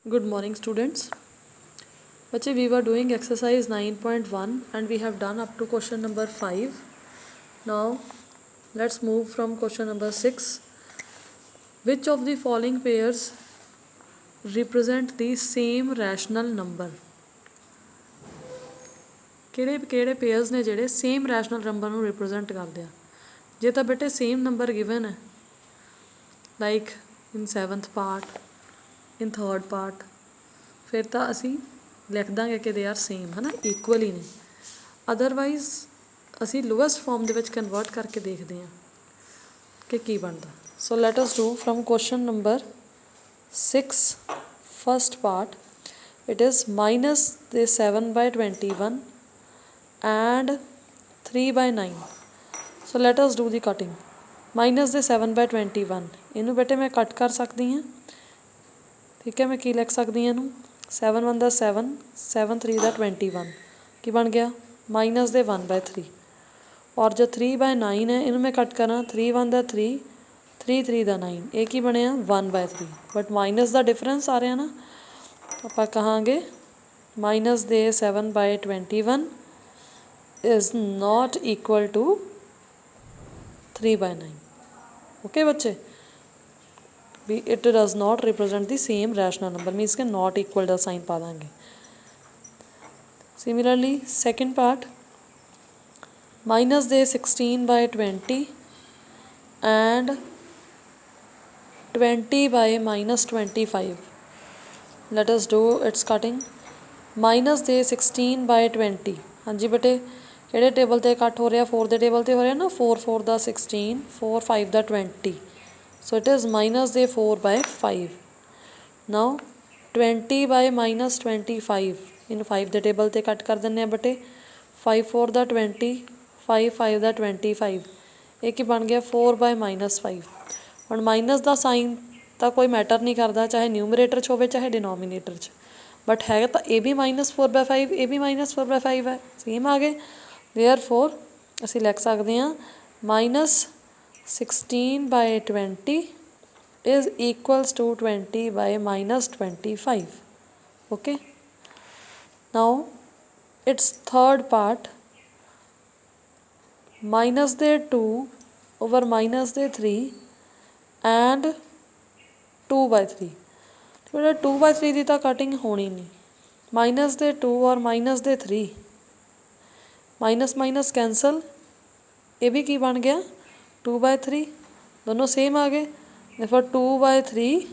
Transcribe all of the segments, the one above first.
Good morning, students. Bache, we were doing exercise 9.1 and we have done up to question number 5. Now, let's move from question number 6. Which of the following pairs represent the same rational number? ਕਿਹੜੇ pairs ਨੇ ਜਿਹੜੇ same rational number ਨੂੰ represent ਕਰਦੇ ਆ? ਜੇ ਤਾਂ ਬੇਟੇ same number given ਹੈ, like in 7th part, in 3rd part, ਫਿਰ ਤਾਂ ਅਸੀਂ ਲਿਖ ਦਾਂਗੇ ਕਿ ਦੇ ਆਰ ਸੇਮ ਹੈ ਨਾ, ਇਕੁਅਲ ਹੀ ਨੇ। ਅਦਰਵਾਈਜ਼ ਅਸੀਂ ਲੋਐਸਟ ਫਾਰਮ ਦੇ ਵਿੱਚ ਕਨਵਰਟ ਕਰਕੇ ਦੇਖਦੇ ਹਾਂ ਕਿ ਕੀ ਬਣਦਾ। So let us do from question number 6 first part. It is minus ਦੇ 7/21 and 3/9। So let us do the cutting. Minus ਦੇ 7/21 ਇਹਨੂੰ ਬੇਟੇ ਮੈਂ ਕੱਟ ਕਰ ਸਕਦੀ ਹਾਂ, ਠੀਕ ਹੈ। ਮੈਂ ਕੀ ਲਿਖ ਸਕਦੀ ਹਾਂ ਇਹਨੂੰ, 7 1 ਦਾ 7, 7 3 ਦਾ 21, ਕੀ ਬਣ ਗਿਆ ਮਾਈਨਸ ਦੇ 1/3। ਔਰ ਜੋ 3/9 ਹੈ ਇਹਨੂੰ ਮੈਂ ਕੱਟ ਕਰਾਂ, 3 1 ਦਾ 3, 3 3 ਦਾ 9, ਇਹ ਕੀ ਬਣਿਆ 1/3। ਬਟ ਮਾਈਨਸ ਦਾ ਡਿਫਰੈਂਸ ਆ ਰਿਹਾ ਨਾ, ਆਪਾਂ ਕਹਾਂਗੇ ਮਾਈਨਸ ਦੇ 7/21 is not equal to 3/9। Okay ਬੱਚੇ, it does not represent the same rational number, means कि not equal ਦਾ साइन पा देंगे। Similarly second part, minus they 16/20 and 20/-25। let us do its cutting। minus दे 16/20, हाँ जी बेटे ਕਿਹੜੇ table ਤੇ ਕੱਟ ਹੋ ਰਿਹਾ, 4 ਦੇ ਟੇਬਲ ਤੇ ਹੋ ਰਿਹਾ ਨਾ। 4 4 ਦਾ 16, 4 5 ਦਾ 20, so it is minus the 4/5। now 20/-25 ਇਹਨੂੰ 5 ਦੇ ਟੇਬਲ ਤੇ ਕੱਟ ਕਰ ਦਿੰਦੇ ਆ ਬੇਟੇ। 5 4 ਦਾ 20, 5 5 ਦਾ 25, ਇਹ ਕੀ ਬਣ ਗਿਆ 4/-5। ਹੁਣ ਮਾਈਨਸ ਦਾ ਸਾਈਨ ਤਾਂ ਕੋਈ ਮੈਟਰ ਨਹੀਂ ਕਰਦਾ, ਚਾਹੇ ਨਿਊਮਰੇਟਰ 'ਚ ਹੋਵੇ ਚਾਹੇ ਡਿਨੋਮੀਨੇਟਰ 'ਚ, ਬਟ ਹੈਗਾ ਤਾਂ ਇਹ ਵੀ -4/5, ਇਹ ਵੀ -4/5 ਹੈ, ਸੇਮ ਆ ਗਏ। ਦੇਅਰਫੋਰ ਅਸੀਂ ਲਿਖ ਸਕਦੇ ਹਾਂ -16/20 is equals to 20/-25। okay, now its third part, minus the 2 over minus the 3 and 2/3। थोड़ा 2/3 ਦੀ ਤਾਂ ਕਟਿੰਗ ਹੋਣੀ ਨਹੀਂ। ਮਾਈਨਸ ਦੇ 2 ਔਰ ਮਾਈਨਸ ਦੇ 3, ਮਾਈਨਸ ਮਾਈਨਸ ਕੈਂਸਲ, ਇਹ ਵੀ ਕੀ ਬਣ ਗਿਆ 2/3, ਦੋਨੋਂ ਸੇਮ ਆ ਗਏ। therefore 2/3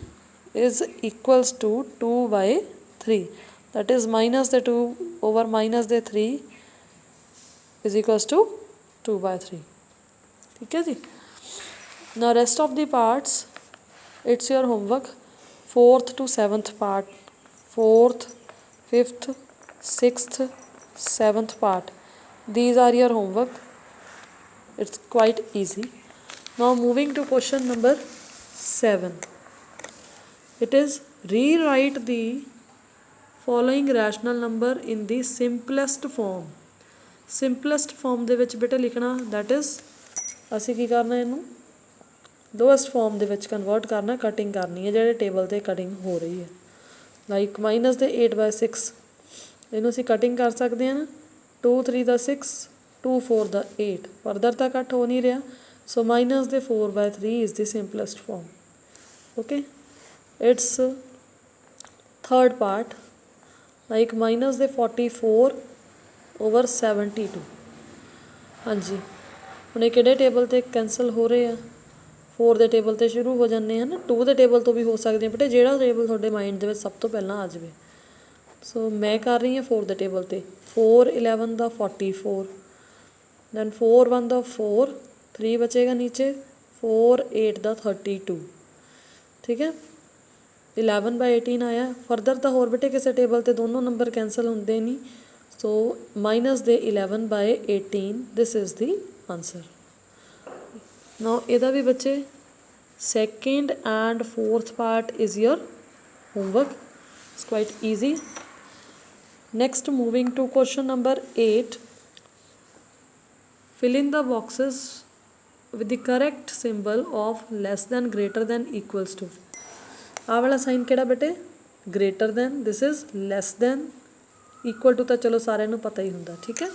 is equals to 2/3, that is minus the 2 over minus the 3 is equals to 2/3। ठीक है जी। now rest of the parts, it's your homework। 4th to 7th part, 4th 5th 6th 7th part, these are your homework। it's quite easy। now moving to question number 7, it is rewrite the following rational number in the simplest form। simplest form ਦੇ ਵਿੱਚ ਬੇਟਾ ਲਿਖਣਾ, that is ਅਸੀਂ ਕੀ ਕਰਨਾ ਇਹਨੂੰ lowest farm ਦੇ ਵਿੱਚ convert ਕਰਨਾ, ਕਟਿੰਗ ਕਰਨੀ ਹੈ ਜਿਹੜੇ ਟੇਬਲ 'ਤੇ ਕਟਿੰਗ ਹੋ ਰਹੀ ਹੈ। ਲਾਈਕ ਮਾਈਨਸ ਦੇ 8/6 ਇਹਨੂੰ ਅਸੀਂ ਕਟਿੰਗ ਕਰ ਸਕਦੇ ਹਾਂ ਨਾ, 2 3 ਦਾ 6, 2 4 ਦਾ 8, ਫਰਦਰ ਤਾਂ ਕੱਟ ਹੋ ਨਹੀਂ ਰਿਹਾ, ਸੋ ਮਾਈਨਸ ਦੇ 4/3 is the simplest form। okay, its third part, like minus ਦੇ 44 over 72। ਹਾਂਜੀ, ਹੁਣ ਇਹ ਕਿਹੜੇ ਟੇਬਲ 'ਤੇ ਕੈਂਸਲ ਹੋ ਰਹੇ ਆ, 4 ਦੇ ਟੇਬਲ 'ਤੇ ਸ਼ੁਰੂ ਹੋ ਜਾਂਦੇ ਹਨ, 2 ਦੇ ਟੇਬਲ ਤੋਂ ਵੀ ਹੋ ਸਕਦੇ ਆ ਬੇਟੇ, ਜਿਹੜਾ ਟੇਬਲ ਤੁਹਾਡੇ ਮਾਈਂਡ ਦੇ ਵਿੱਚ ਸਭ ਤੋਂ ਪਹਿਲਾਂ ਆ ਜਾਵੇ। ਸੋ ਮੈਂ ਕਰ ਰਹੀ ਹਾਂ 4 ਦੇ ਟੇਬਲ 'ਤੇ। 4 11 ਦਾ 44, ਦੈਨ 4 1 ਦਾ 4, 3 ਬਚੇਗਾ ਨੀਚੇ, 4 8 ਦਾ 32, ਠੀਕ ਹੈ। 11/18 ਆਇਆ, ਫਰਦਰ ਤਾਂ ਹੋਰ ਬੇਟੇ ਕਿਸੇ ਟੇਬਲ 'ਤੇ ਦੋਨੋਂ ਨੰਬਰ ਕੈਂਸਲ ਹੁੰਦੇ ਨਹੀਂ, ਸੋ ਮਾਈਨਸ ਦੇ 11/18 this is the answer. now ਇਹਦਾ ਵੀ ਬੱਚੇ second and fourth part is your homework, it's quite easy। next moving to question number 8, fill in the boxes with the correct symbol of less than, greater than, equals to। ਆਹ ਵਾਲਾ sign ਕਿਹੜਾ ਬੇਟੇ greater than, this is less than, equal to तो चलो सारे नूं पता ही हुंदा, ठीक है।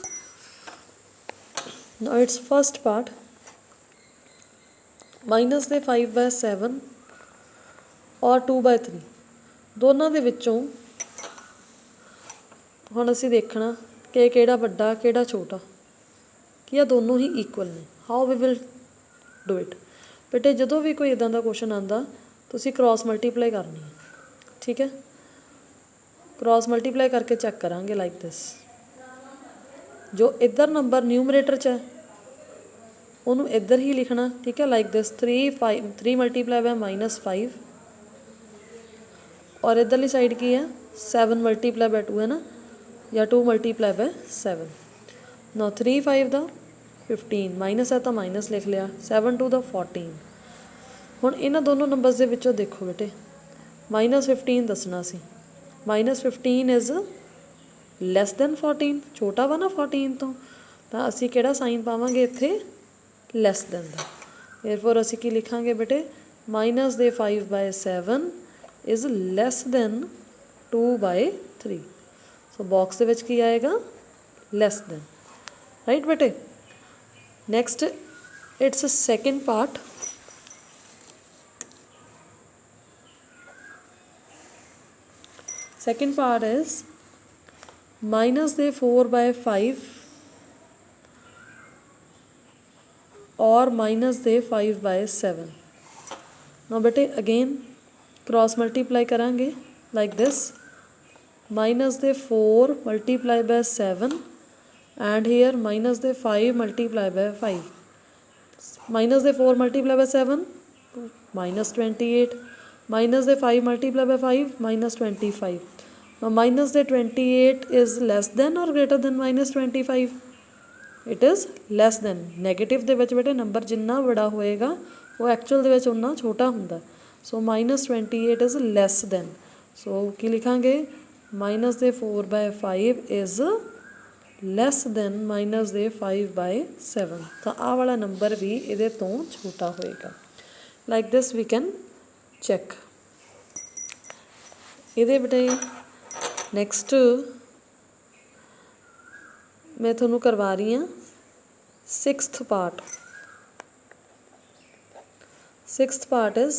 नाउ इट्स फर्स्ट पार्ट, -5/7 और 2/3 दोनों दे विचों हुण असीं देखना कि किहड़ा वड्डा किहड़ा छोटा, कि दोनों ही इक्वल ने। How we will do it बेटे, जदों भी कोई इदां दा क्वेश्चन आंदा तुसीं क्रॉस मल्टीप्लाई करनी है, ठीक है। क्रॉस मल्टीप्लाई करके चैक करांगे लाइक दिस। जो इधर नंबर न्यूमरेटर च है उन्होंने इधर ही लिखना, ठीक है, लाइक दिस 3 मल्टीप्लाई बाय -5 और इधरली साइड की है 7 मल्टीप्लाई बाय 2 है ना, या 2 मल्टीप्लाई बाय 7। ना 3 5 दा 15 माइनस है तो माइनस लिख लिया, 7 2 दा 14। हुण इन्हां दोनों नंबर्स दे विचों देखो बेटे, -15 दसना सी, -15 इज़ लैस दैन 14, छोटा वा ना 14 तो असीं किहड़ा साइन पावांगे इत्थे, लैस दैन दा। देयरफॉर असीं की लिखांगे बेटे, -5/7 is less than 2/3। So box दे विच की आएगा, लैस दैन, राइट बेटे। Next it's second part, second part is -4/5 और -5/7। now बेटे अगेन क्रॉस मल्टीप्लाई करांगे like this, -4 multiply by 7 and here -5 multiply by 5। -4 multiply by 7 -28, -5 multiply by 5 -25। now -28 is less than or greater than -25? it is less than। Negative दे विच बेटे number जिन्ना बड़ा होएगा वो actual दे विच उन्ना छोटा हुंदा, सो -28 इज़ लैस दैन। सो की लिखांगे, -4/5 इज़ लैस दैन -5/7। तो आ वाला नंबर भी इहदे तो छोटा होएगा। Like this we can check. इहदे बेटे नैक्सट मैं तुहानूं करवा रही हाँ sixth part. Sixth part is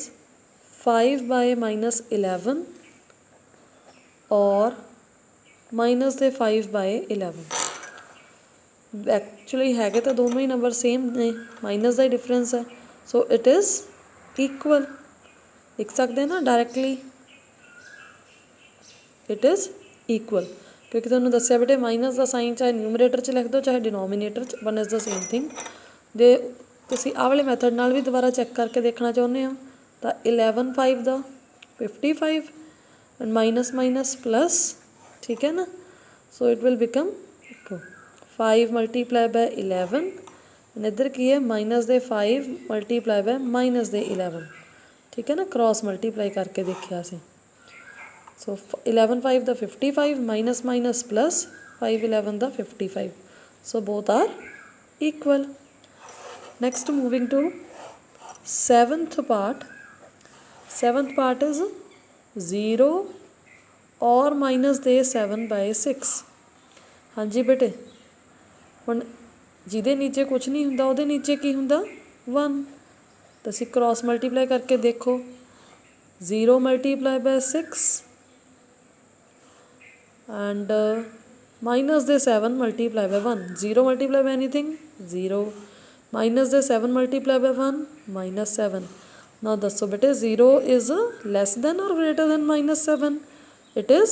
5/-11 और -5/11। एक्चुअली है तो दोनों ही नंबर सेम ने, माइनस का ही डिफरेंस है, सो इट इज़ इक्वल। लिख सकते हैं ना डायरैक्टली, इट इज़ इक्वल, क्योंकि तुहानूं दस्सिया बेटे माइनस का साइन चाहे न्यूमरेटर च लिख दो चाहे डिनोमीनेटर च, one is the same thing. जे तुसीं आह वाले मैथड नाल भी दोबारा चैक करके देखना चाहुंदे हो तो 11 5 दा 55 एंड माइनस माइनस प्लस, ठीक है ना। So it will become 5 multiply bye 11 and इधर की है -5 मल्टीप्लाई बाय -11, ठीक है ना। क्रॉस मल्टीप्लाई करके देखिया सी। सो 11 5 दा 55 माइनस माइनस प्लस 5 11 दा 55, so both are equal. Next moving to seventh part. Seventh part is 0 और -7/6। हाँ जी बेटे, हुण जिहदे नीचे कुछ नहीं हुंदा उहदे नीचे की हुंदा 1। तो असीं क्रॉस मल्टीप्लाई करके देखो, 0 multiply by 6 and -7 multiply by 1। 0 multiply by anything 0, -7 multiply by 1 -7। now दसो बेटे 0 is less than or greater than -7? it is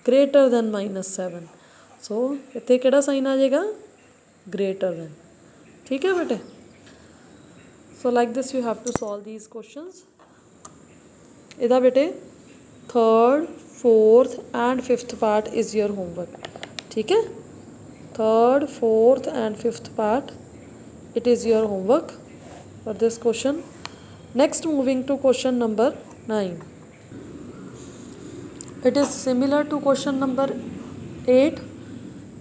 greater than -7, सो इत्थे किहड़ा साइन आ जाएगा, ग्रेटर दैन, ठीक है बेटे। So like this you have to solve these questions. इहदा बेटे third fourth and fifth part is your homework, ठीक है। Third fourth and fifth part it is your homework for this question. Next moving to question number 9। It is similar to question number 8,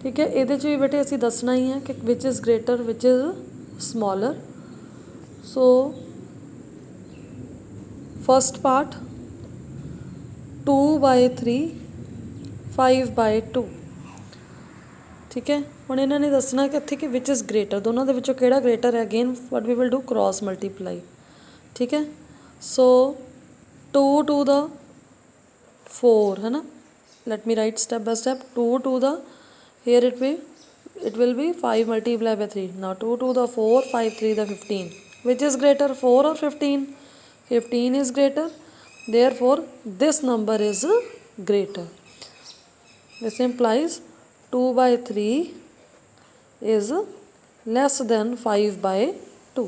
ठीक है। ये भी बेटे असी दसना ही है कि which is greater which is smaller. So first part 2/3 5/2 ठीक है। ਹੁਣ ਇਹਨਾਂ ਨੇ ਦੱਸਣਾ ਕਿ ਇੱਥੇ ਕਿ ਵਿਚ ਇਜ਼ ਗ੍ਰੇਟਰ, ਦੋਨਾਂ ਦੇ ਵਿੱਚੋਂ ਕਿਹੜਾ ਗ੍ਰੇਟਰ ਹੈ। Again what we will do cross multiply ठीक है। सो 2 to the 4 है ना, let me write step by step। 2 to the here it will be 5 multiplied by 3। now 2 to the 4 5 3 the 15, which is greater 4 or 15? 15 is greater, therefore this number is greater। this implies 2/3 is less than 5/2।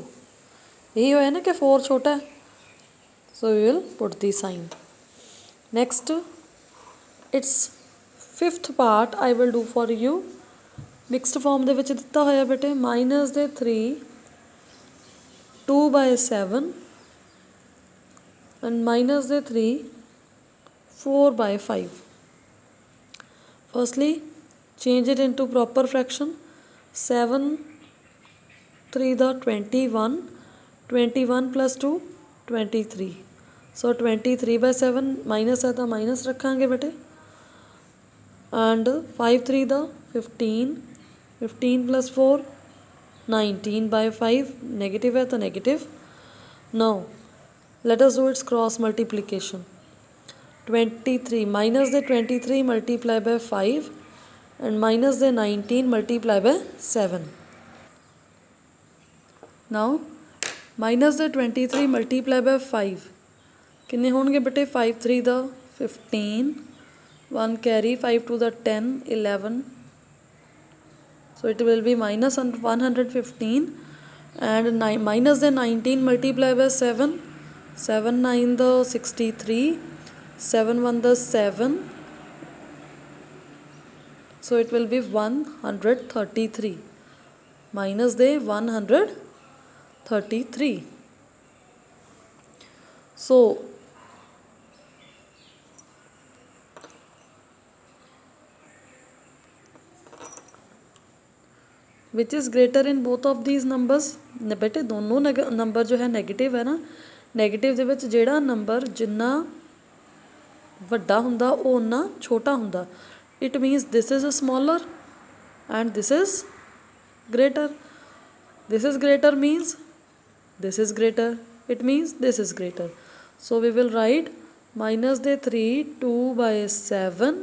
यही होया ना कि 4 छोटा है, so we will put the sign। next its fifth part I will do for you। mixed form ਦੇ ਵਿੱਚ ਦਿੱਤਾ ਹੋਇਆ ਬੇਟੇ -3 2/7 and -3 4/5। firstly change it into proper fraction। 7 3 the 21, 21 plus 2 23। So 23/7 minus है तो माइनस रखांगे बेटे, एंड 5 3 द 15, 15 plus 4 19/5, नेगेटिव है तो negative. Now let us do it's cross multiplication. 23 minus they 23 multiply by 5 and minus they 19 multiply by 7। Now minus they 23 multiply by 5 किन्ने होणगे बेटे? 5 3 the 15, 1 carry, 5 2 the 10 11, so it will be minus 115 and minus the 19 multiply by 7, 7 9 the 63, 7 1 the 7, so it will be 133 minus the 133। so which is greater in both of these numbers? बेटे दोनों number जो है negative है ना, negative ਦੇ ਵਿੱਚ ਜਿਹੜਾ number ਜਿੰਨਾ ਵੱਡਾ ਹੁੰਦਾ ਉਹ ਉਨਾ ਛੋਟਾ ਹੁੰਦਾ। It means this is smaller and this is greater. This is greater means this is greater, it means this is greater। so we will write minus the 3 2/7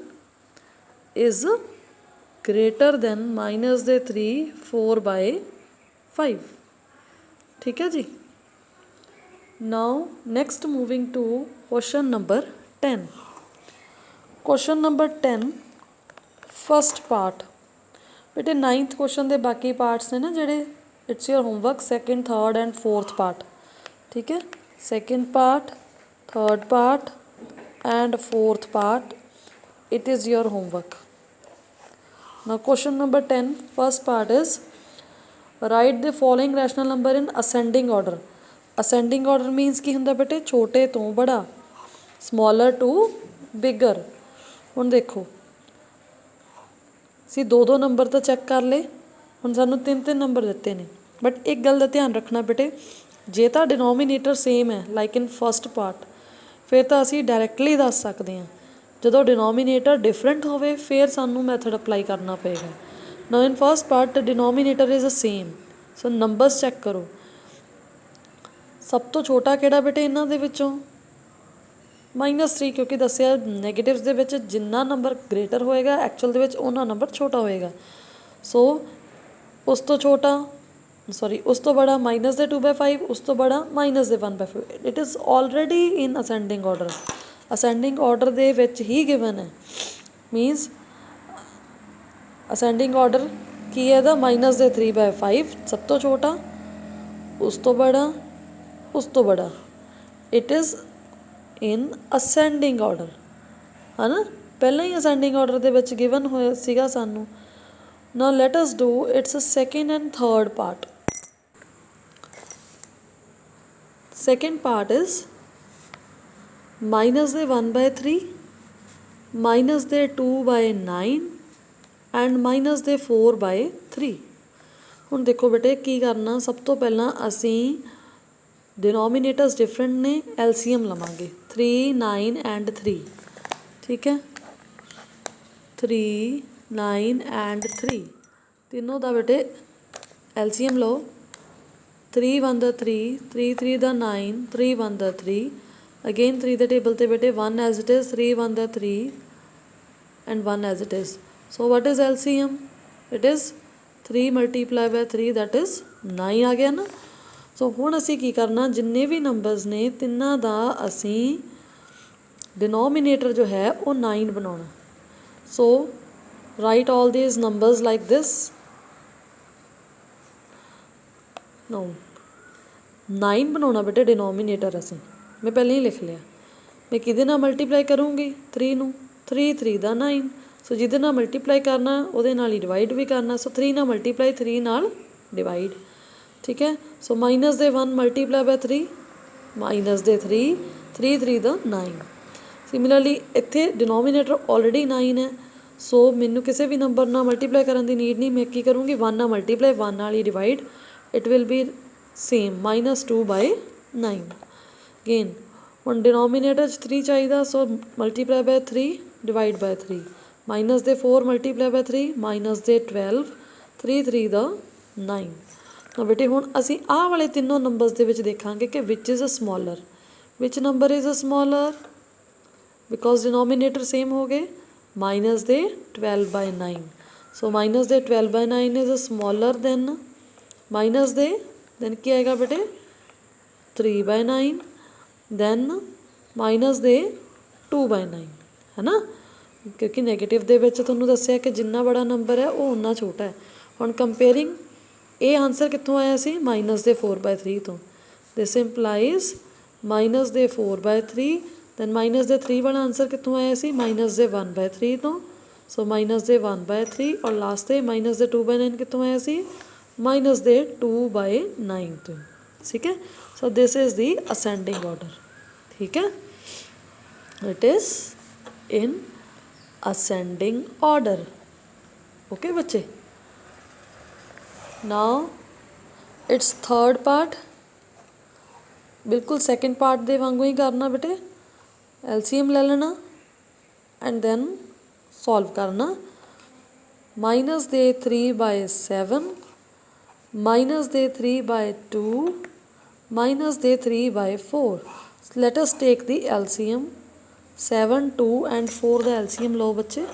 is greater than minus the 3 4/5। ठीक है जी। now next moving to question number 10। question number 10 first part। बेटे 9th question ਦੇ बाकी parts ने ना ਜਿਹੜੇ it's your homework second third and fourth part। ठीक है, second part third part and fourth part it is your homework। now question number 10 first part is write the following rational number in ascending order। ascending order means ਕੀ ਹੁੰਦਾ बेटे? छोटे ਤੋਂ बड़ा, smaller to bigger। ਹੁਣ देखो ਅਸੀਂ 2 number ਤਾਂ check ਕਰ ਲਏ, ਹੁਣ ਸਾਨੂੰ 3 ਨੰਬਰ ਦਿੱਤੇ ਨੇ। ਬਟ ਇੱਕ ਗੱਲ ਦਾ ਧਿਆਨ ਰੱਖਣਾ ਬੇਟੇ, ਜੇ ਤਾਂ ਡਿਨੋਮੀਨੇਟਰ ਸੇਮ ਹੈ ਲਾਈਕ ਇਨ ਫਸਟ ਪਾਰਟ ਫਿਰ ਤਾਂ ਅਸੀਂ ਡਾਇਰੈਕਟਲੀ ਦੱਸ ਸਕਦੇ ਹਾਂ। ਜਦੋਂ ਡਿਨੋਮੀਨੇਟਰ ਡਿਫਰੈਂਟ ਹੋਵੇ ਫਿਰ ਸਾਨੂੰ ਮੈਥਡ ਅਪਲਾਈ ਕਰਨਾ ਪਏਗਾ। Now in first part denominator is a same, so numbers check ਕਰੋ। ਸਭ ਤੋਂ ਛੋਟਾ ਕਿਹੜਾ ਬੇਟੇ ਇਹਨਾਂ ਦੇ ਵਿੱਚੋਂ? -3, ਕਿਉਂਕਿ ਦੱਸਿਆ ਨੈਗੇਟਿਵਸ ਦੇ ਵਿੱਚ ਜਿੰਨਾ ਨੰਬਰ ਗ੍ਰੇਟਰ ਹੋਏਗਾ ਐਕਚੁਅਲ ਦੇ ਵਿੱਚ ਉਹਨਾਂ ਨੰਬਰ ਛੋਟਾ ਹੋਏਗਾ। ਸੋ ਉਸ ਤੋਂ ਛੋਟਾ ਸੌਰੀ ਉਸ ਤੋਂ ਬੜਾ -2/5, ਉਸ ਤੋਂ ਬੜਾ -1/5। It is already in ascending order. Ascending order ਦੇ ਵਿੱਚ ਹੀ ਗਿਵਨ ਹੈ, ਮੀਨਸ ਅਸੈਂਡਿੰਗ ਆਰਡਰ ਕੀ ਹੈ ਇਹਦਾ? -3/5 ਸਭ ਤੋਂ ਛੋਟਾ, ਉਸ ਤੋਂ ਬੜਾ, ਉਸ ਤੋਂ ਬੜਾ। It is in ascending order ਹੈ ਨਾ, ਪਹਿਲਾਂ ਹੀ ਅਸੈਂਡਿੰਗ ਆਰਡਰ ਦੇ ਵਿੱਚ ਗਿਵਨ ਹੋਇਆ ਸੀਗਾ ਸਾਨੂੰ। now let us do its second and third part। second part is -1/3 -2/9 and -4/3। ਹੁਣ ਦੇਖੋ ਬੇਟੇ ਕੀ ਕਰਨਾ, ਸਭ ਤੋਂ ਪਹਿਲਾਂ ਅਸੀਂ डिनोमीनेटर्स डिफरेंट ने, एलसीएम लवांगे 3 9 and 3। ठीक है। 3, 9 एंड 3 तीनों का बेटे LCM लो। 3 1 द 3, 3 3 द 9, 3 1 द 3, अगेन 3 द टेबल ते बेटे 1 एज इट इज़, 3 1 द 3 and 1 as it is. So what is LCM? It is 3 multiplied by 3, that is 9 आ गया ना। सो हुण असी की करना, जिन्ने भी नंबर्स ने तिन्ना दा असी डिनोमीनेटर जो है वो 9 बनाना। So write all these numbers like this. No 9 बनाना बेटे डिनोमीनेटर असी, मैं पहले ही लिख लिया। मैं किहदे नाल मल्टीप्लाई करूँगी? 3 नूं। 3 3 दा 9, सो जिहदे नाल मल्टीप्लाई करना उहदे नाल ही डिवाइड भी करना। सो 3 नाल मल्टीप्लाई, 3 नाल डिवाइड, ठीक है। सो minus they 1 multiply by 3, minus दे 3, 3 3 दा 9। सिमिलरली इत्थे डिनोमीनेटर ऑलरेडी 9 है, सो मैनू किसी भी नंबर नाल मल्टीप्लाई करने की नीड नहीं। मैं की करूँगी 1 नाल मल्टीप्लाई, 1 नाल ही divide, it will be same -2 by 9। Again हुण डिनोमीनेटर 3 चाहिए, so multiply by 3 divide by 3, minus दे 4 मल्टीप्लाई बाय 3, माइनस दे 12, 3 3 दा 9। तो बेटे हुण असी आह वाले तीनों नंबर्स दे विच देखांगे कि which is a smaller, which number is a smaller, because denominator same हो गए। माइनस दे 12 बाय 9, सो माइनस दे 12 by 9 is a smaller than minus दे, देन क्या आएगा बेटे 3 बाय 9, दैन माइनस दे 2 बाय 9, है ना। क्योंकि नैगेटिव दे विच तुहानूं दस्सिआ कि जिन्ना बड़ा नंबर है वो उन्ना छोटा है। हुण कंपेयरिंग ये आंसर कित्थों आया सी? माइनस दे 4 बाय 3 तो। दिस इंप्लाइज माइनस दे 4 बाय 3, दैन माइनस दे 3 वाला आंसर कित्थों आया सी? माइनस दे 1 बाय 3 तो। सो माइनस दे 1 बाय 3 और लास्ट दे माइनस दे 2 बाय 9 कित्थों आया सी? माइनस दे 2 बाय 9 तो। ठीक है। So this is the ascending order, ठीक है। It is in ascending order, okay बच्चे। now its third part बिल्कुल सेकंड पार्ट दे वांगू ही करना बेटे। LCM ले लेना एंड देन सॉल्व करना। माइनस दे 3 बाय 7, माइनस दे 3 बाय 2, माइनस दे 3 by 4। Let us take the LCM। 7 2 and 4 the LCM लो बच्चे,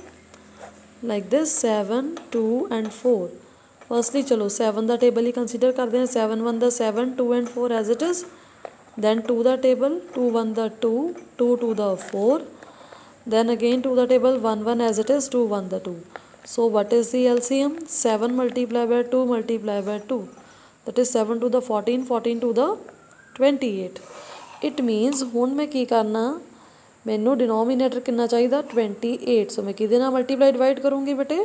like this 7 2 and 4। फर्स्टली चलो 7 का टेबल ही कंसीडर करते हैं। 7 1 द 7, 2 and 4 as it is, then 2 का टेबल 2 1 द 2, 2 2 द 4, दैन अगेन 2 का टेबल 1 1 एज इट इज़, 2 1 द 2। So what is the LCM? 7 multiply by 2 multiply by 2, that is 7 2 द 14, 14 2 द 28। इट मीनस हुण मैं की करना, मैनू डिनोमीनेटर कितना चाहिए? 28। सो मैं किहदे नाल मल्टीप्लाई डिवाइड करूँगी बेटे?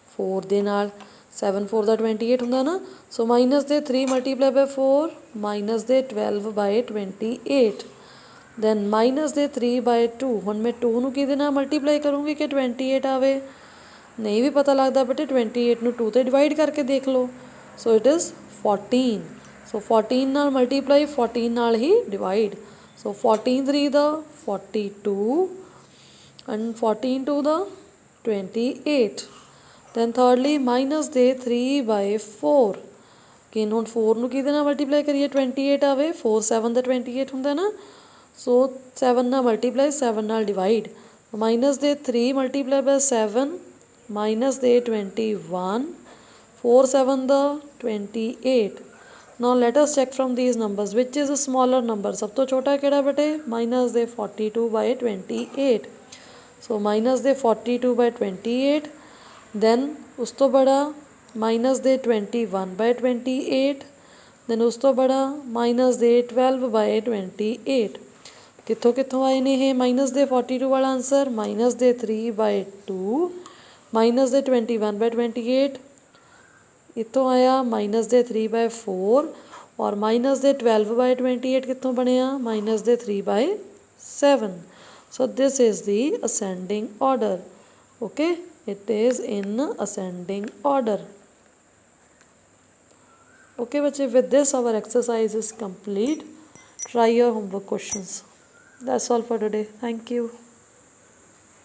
4 दे नाल। 7 4 दा 28 हुंदा ना। सो माइनस दे 3 मल्टीप्लाई बाय 4, माइनस दे 12 बाय 28, दैन माइनस दे 3 बाय 2। हुण मैं 2 नूं किहदे नाल मल्टीप्लाई करूँगी कि 28 आवे? नहीं भी पता लगता बेटे, 28 नूं 2 ते डिवाइड करके देख लो। So it is 14। सो 14 नाल मल्टीप्लाई, 14 नाल ही डिवाइड। सो 14 3 दा 42 and 14 2 दा 28। दैन thirdly माइनस दे 3 बाय 4। कि हुण 4 नूं किहदे नाल मल्टीप्लाई करिए 28 आवे? 4 7 दा 28 हुंदा ना। सो 7 नाल मल्टीप्लाई, 7 नाल डिवाइड। माइनस दे 3 मल्टीप्लाई बाय 7, माइनस दे 21, 4 7 दा 28। Now let us check from these numbers which is a smaller number. सब तो छोटा किहड़ा बेटे? माइनस दे 42 बाय 28। सो माइनस दे 42 बाय 28, दैन उस तो बड़ा माइनस दे 21 बाय 28, दैन उस तो बड़ा माइनस दे 12 बाय 28। कित्थों कित्थों आए ने ये माइनस दे 42 वाला आंसर? माइनस दे 3 बाय 2, माइनस दे 21 बाय 28, इतों आया माइनस दे 3 बाय 4, और माइनस दे 12 बाय 28 कितों बनया? माइनस दे 3 by 7। So this is the ascending order, okay. It is in ascending order, okay बच्चे। With this our exercise is complete. Try your homework questions. That's all for today. Thank you.